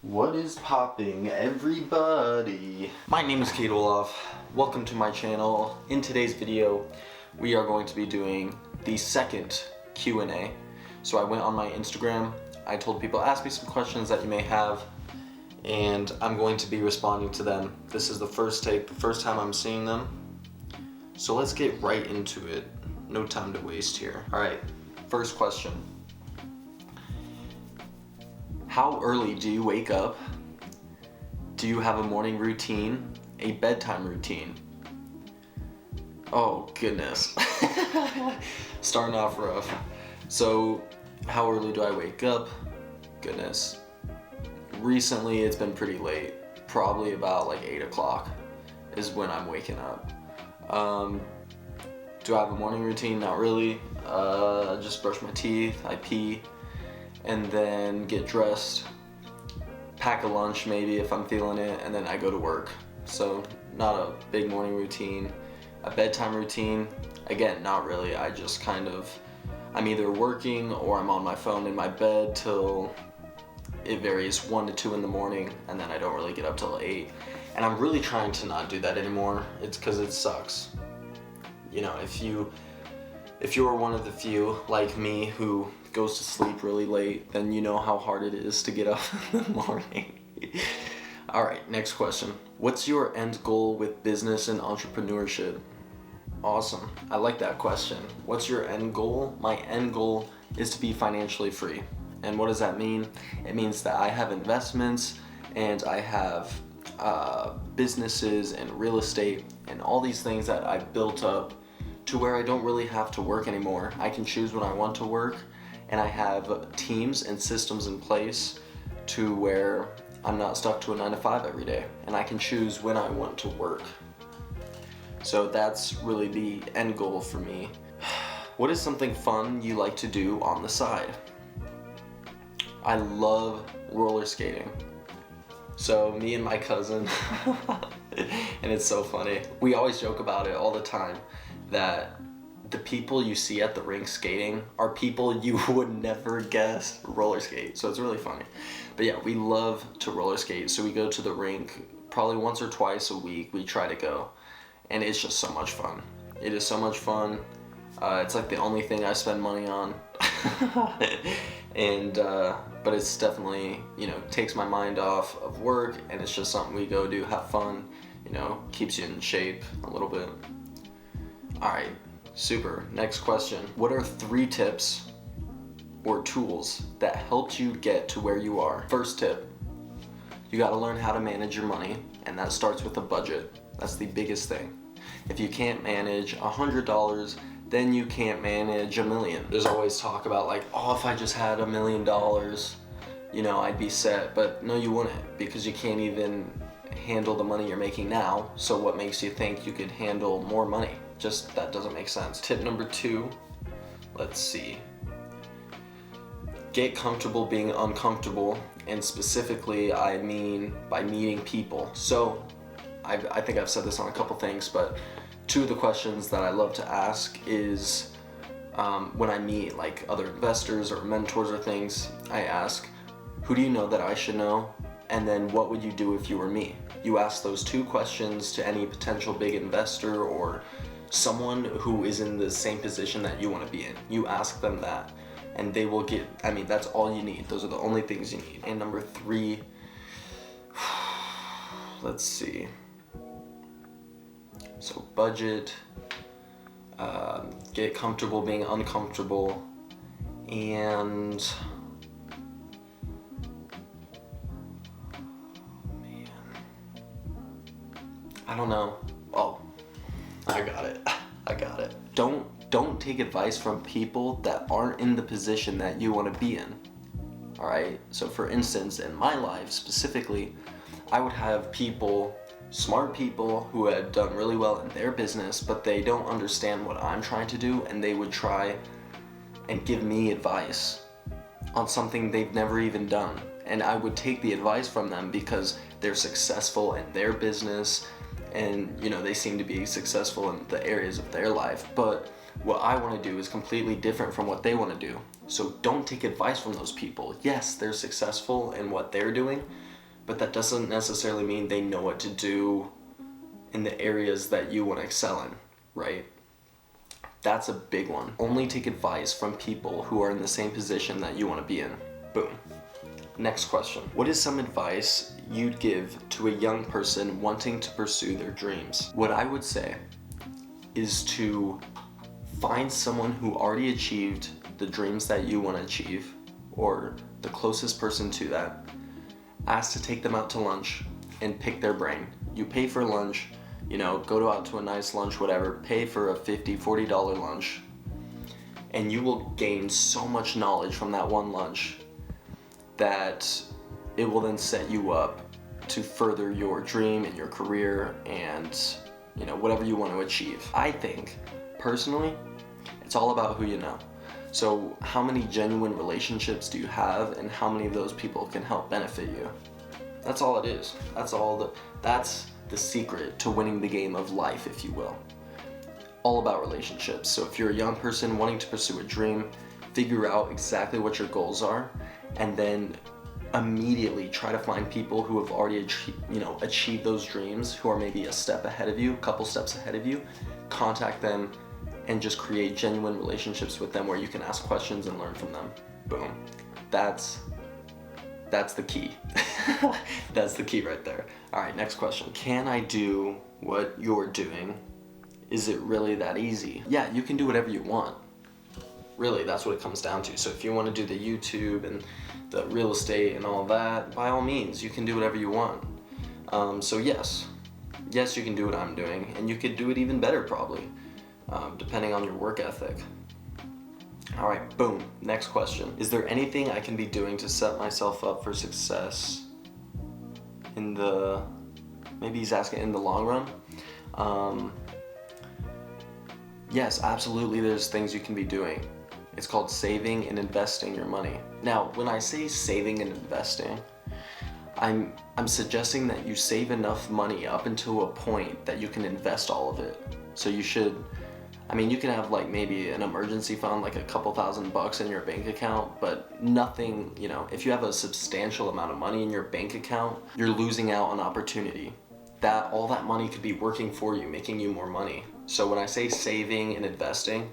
What is popping, everybody? My name is Kate Olaf. Welcome to my channel. In today's video, we are going to be doing the second Q&A. So I went on my Instagram, I told people ask me some questions that you may have, and I'm going to be responding to them. This is the first take, the first time I'm seeing them. So let's get right into it. No time to waste here. All right, first question. How early do you wake up? Do you have a morning routine, a bedtime routine? Oh goodness. Starting off rough. So how early do I wake up? Goodness. Recently it's been pretty late. Probably about like 8 o'clock is when I'm waking up. Do I have a morning routine? Not really. Just brush my teeth, I pee, and then get dressed, pack a lunch maybe if I'm feeling it, and then I go to work. So not a big morning routine. A bedtime routine, again, not really. I just I'm either working or I'm on my phone in my bed till it varies 1 to 2 in the morning, and then I don't really get up till 8. And I'm really trying to not do that anymore. It's because it sucks. You know, if you're one of the few like me who goes to sleep really late, then you know how hard it is to get up in the morning. Alright, next question. What's your end goal with business and entrepreneurship? Awesome. I like that question. What's your end goal? My end goal is to be financially free. And what does that mean? It means that I have investments and I have businesses and real estate and all these things that I've built up to where I don't really have to work anymore. I can choose when I want to work, and I have teams and systems in place to where I'm not stuck to a 9 to 5 every day, and I can choose when I want to work. So that's really the end goal for me. What is something fun you like to do on the side? I love roller skating. So me and my cousin, and it's so funny, we always joke about it all the time, that the people you see at the rink skating are people you would never guess roller skate. So it's really funny. But yeah, we love to roller skate. So we go to the rink probably once or twice a week. We try to go, and it's just so much fun. It is so much fun. It's like the only thing I spend money on. And but it's definitely, you know, takes my mind off of work, and it's just something we go do, have fun, you know, keeps you in shape a little bit. Alright, super. Next question. What are 3 tips or tools that helped you get to where you are? First tip, you gotta learn how to manage your money, and that starts with a budget. That's the biggest thing. If you can't manage $100, then you can't manage $1 million. There's always talk about like, oh, if I just had $1 million, you know, I'd be set. But no, you wouldn't, because you can't even handle the money you're making now. So what makes you think you could handle more money? Just, that doesn't make sense. Tip number 2, let's see. Get comfortable being uncomfortable, and specifically I mean by meeting people. So I think I've said this on a couple things, but 2 of the questions that I love to ask is when I meet like other investors or mentors or things, I ask, who do you know that I should know? And then what would you do if you were me? You ask those 2 questions to any potential big investor or someone who is in the same position that you want to be in. You ask them that, and they will get, I mean, that's all you need. Those are the only things you need. And number 3, let's see. So budget, get comfortable being uncomfortable, and man, I don't know. Oh, I got it. I got it. Don't take advice from people that aren't in the position that you want to be in. All right. So for instance, in my life specifically, I would have people, smart people who had done really well in their business, but they don't understand what I'm trying to do, and they would try and give me advice on something they've never even done. And I would take the advice from them because they're successful in their business, and you know, they seem to be successful in the areas of their life, but what I want to do is completely different from what they want to do. So don't take advice from those people. Yes, they're successful in what they're doing, but that doesn't necessarily mean they know what to do in the areas that you want to excel in, right? That's a big one. Only take advice from people who are in the same position that you want to be in. Boom. Next question. What is some advice you'd give to a young person wanting to pursue their dreams? What I would say is to find someone who already achieved the dreams that you want to achieve, or the closest person to that. Ask to take them out to lunch and pick their brain. You pay for lunch, go out to a nice lunch, whatever, pay for a $50, $40 lunch, and you will gain so much knowledge from that one lunch that it will then set you up to further your dream and your career and whatever you want to achieve. I think, personally, it's all about who you know. So how many genuine relationships do you have, and how many of those people can help benefit you? That's all it is. That's the secret to winning the game of life, if you will. All about relationships. So if you're a young person wanting to pursue a dream, figure out exactly what your goals are, and then immediately try to find people who have already achieved those dreams, who are maybe a step ahead of you, a couple steps ahead of you. Contact them and just create genuine relationships with them where you can ask questions and learn from them. Boom. That's the key. That's the key right there. All right, next question. Can I do what you're doing? Is it really that easy? Yeah, you can do whatever you want. Really, that's what it comes down to. So if you want to do the YouTube and the real estate and all that, by all means, you can do whatever you want. So yes, you can do what I'm doing, and you could do it even better probably, depending on your work ethic. All right, boom, next question. Is there anything I can be doing to set myself up for success maybe he's asking in the long run? Yes, absolutely, there's things you can be doing. It's called saving and investing your money. Now, when I say saving and investing, I'm suggesting that you save enough money up until a point that you can invest all of it. So you can have maybe an emergency fund, like a couple $1,000 in your bank account, but nothing, if you have a substantial amount of money in your bank account, you're losing out on opportunity. All that money could be working for you, making you more money. So when I say saving and investing,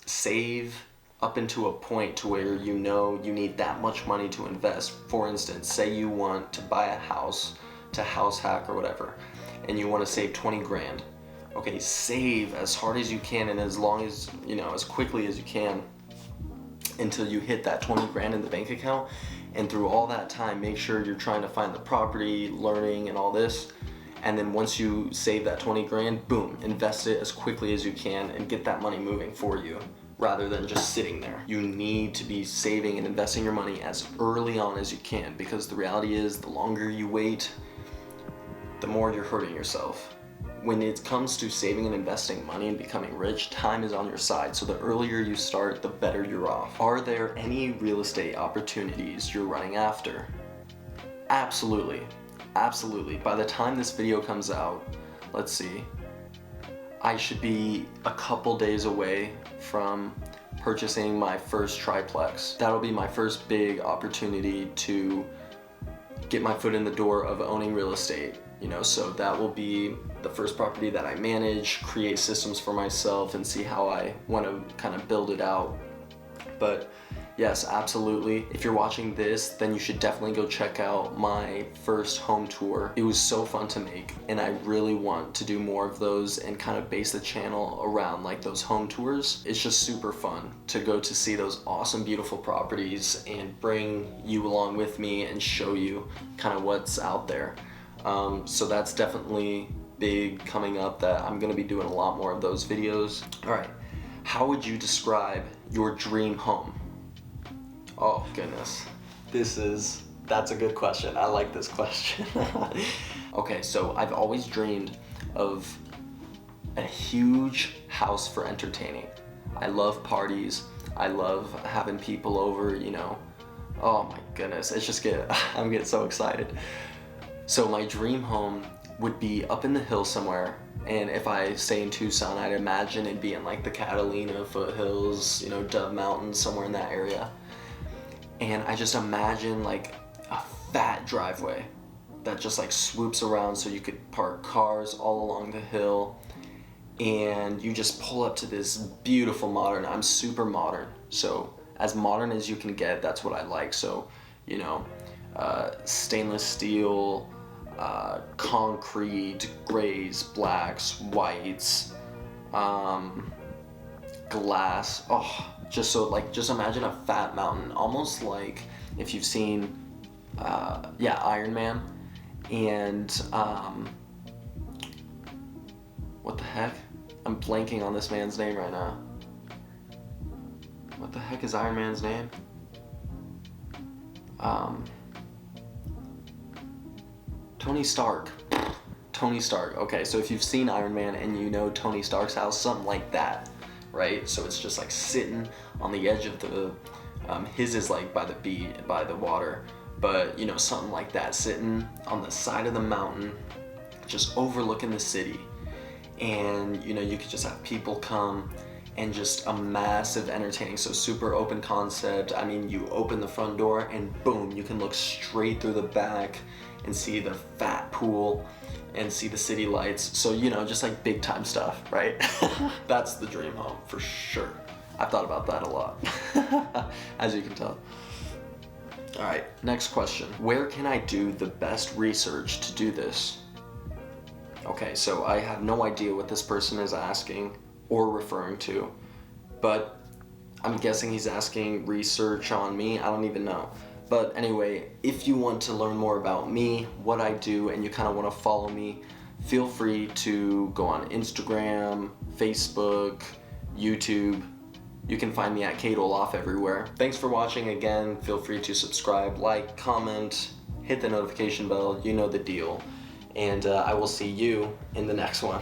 save up into a point to where you need that much money to invest. For instance, say you want to buy a house to house hack or whatever, and you want to save 20 grand. Okay, save as hard as you can and as long as, as quickly as you can until you hit that 20 grand in the bank account. And through all that time, make sure you're trying to find the property, learning and all this. And then once you save that 20 grand, boom, invest it as quickly as you can and get that money moving for you rather than just sitting there. You need to be saving and investing your money as early on as you can, because the reality is the longer you wait, the more you're hurting yourself. When it comes to saving and investing money and becoming rich, time is on your side. So the earlier you start, the better you're off. Are there any real estate opportunities you're running after? Absolutely. Absolutely. By the time this video comes out, let's see, I should be a couple days away from purchasing my first triplex. That'll be my first big opportunity to get my foot in the door of owning real estate. So that will be the first property that I manage, create systems for myself, and see how I want to kind of build it out. But yes, absolutely. If you're watching this, then you should definitely go check out my first home tour. It was so fun to make, and I really want to do more of those and kind of base the channel around those home tours. It's just super fun to go to see those awesome, beautiful properties and bring you along with me and show you kind of what's out there. So that's definitely big coming up, that I'm gonna be doing a lot more of those videos. All right, how would you describe your dream home? Oh goodness, that's a good question. I like this question. Okay, so I've always dreamed of a huge house for entertaining. I love parties. I love having people over, Oh my goodness, I'm getting so excited. So my dream home would be up in the hills somewhere, and if I stay in Tucson, I'd imagine it being the Catalina foothills, Dove Mountain, somewhere in that area. And I just imagine a fat driveway that just like swoops around so you could park cars all along the hill, and you just pull up to this beautiful modern. I'm super modern, so as modern as you can get, that's what I like. So, you know, stainless steel, concrete, grays, blacks, whites, glass. Oh, just so like, just imagine a fat mountain, almost like if you've seen, Iron Man, and what the heck? I'm blanking on this man's name right now. What the heck is Iron Man's name? Tony Stark. Tony Stark. Okay, so if you've seen Iron Man and you know Tony Stark's house, something like that, right? So it's just like sitting on the edge of the, his is like by the beach, by the water, but you know, something like that, sitting on the side of the mountain, just overlooking the city. And you know, you could just have people come, and just a massive entertaining, so super open concept. I mean, you open the front door and boom, you can look straight through the back and see the fat pool and see the city lights. So, you know, just like big time stuff, right? That's the dream home for sure. I've thought about that a lot, as you can tell. All right, next question. Where can I do the best research to do this? Okay, so I have no idea what this person is asking or referring to, but I'm guessing he's asking research on me. I don't even know. But anyway, if you want to learn more about me, what I do, and you kind of want to follow me, feel free to go on Instagram, Facebook, YouTube. You can find me at Kate Olaf everywhere. Thanks for watching again. Feel free to subscribe, like, comment, hit the notification bell. You know the deal. And I will see you in the next one.